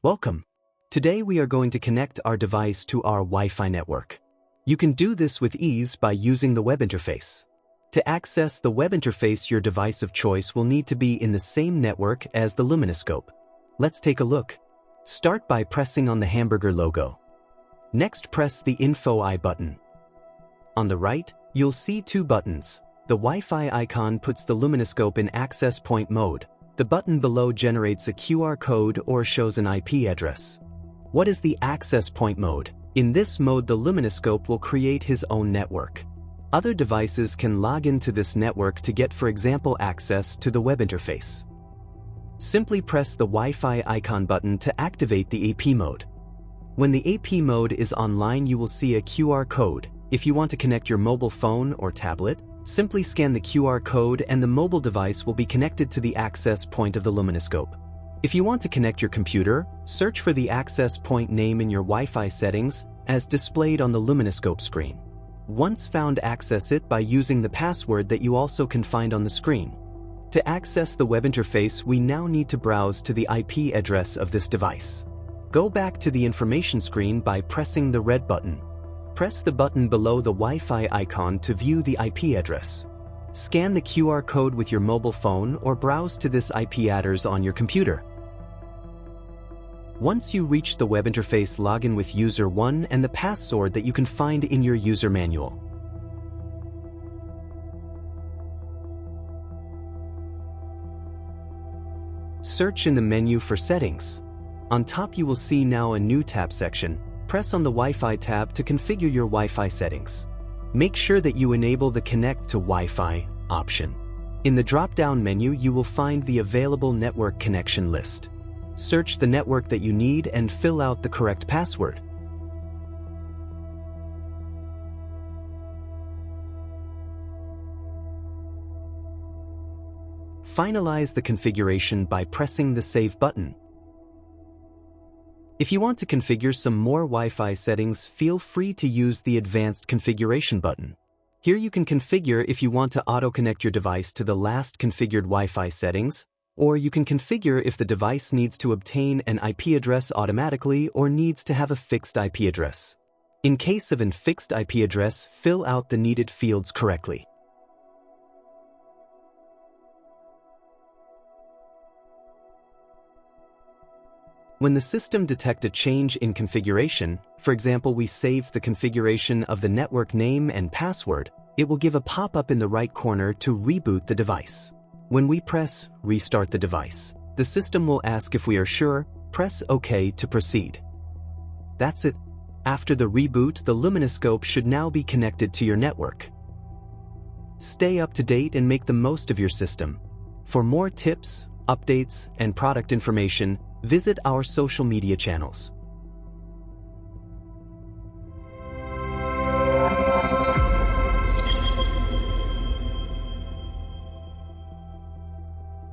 Welcome. Today we are going to connect our device to our Wi-Fi network. You can do this with ease by using the web interface. To access the web interface, your device of choice will need to be in the same network as the Luminoscope. Let's take a look. Start by pressing on the hamburger logo. Next, press the Info I button. On the right, you'll see two buttons. The Wi-Fi icon puts the Luminoscope in access point mode. The button below generates a QR code or shows an IP address. What is the access point mode? In this mode, the Luminoscope will create his own network. Other devices can log into this network to get, for example, access to the web interface. Simply press the Wi-Fi icon button to activate the AP mode. When the AP mode is online, you will see a QR code. If you want to connect your mobile phone or tablet, simply scan the QR code and the mobile device will be connected to the access point of the Luminoscope. If you want to connect your computer, search for the access point name in your Wi-Fi settings as displayed on the Luminoscope screen. Once found, access it by using the password that you also can find on the screen. To access the web interface, we now need to browse to the IP address of this device. Go back to the information screen by pressing the red button. Press the button below the Wi-Fi icon to view the IP address. Scan the QR code with your mobile phone or browse to this IP address on your computer. Once you reach the web interface, log in with user 1 and the password that you can find in your user manual. Search in the menu for settings. On top you will see now a new tab section. Press on the Wi-Fi tab to configure your Wi-Fi settings. Make sure that you enable the Connect to Wi-Fi option. In the drop-down menu, you will find the available network connection list. Search the network that you need and fill out the correct password. Finalize the configuration by pressing the Save button. If you want to configure some more Wi-Fi settings, feel free to use the Advanced Configuration button. Here you can configure if you want to auto-connect your device to the last configured Wi-Fi settings, or you can configure if the device needs to obtain an IP address automatically or needs to have a fixed IP address. In case of an fixed IP address, fill out the needed fields correctly. When the system detects a change in configuration, for example, we save the configuration of the network name and password, it will give a pop-up in the right corner to reboot the device. When we press Restart the device, the system will ask if we are sure. Press OK to proceed. That's it. After the reboot, the Luminoscope should now be connected to your network. Stay up to date and make the most of your system. For more tips, updates, and product information, visit our social media channels.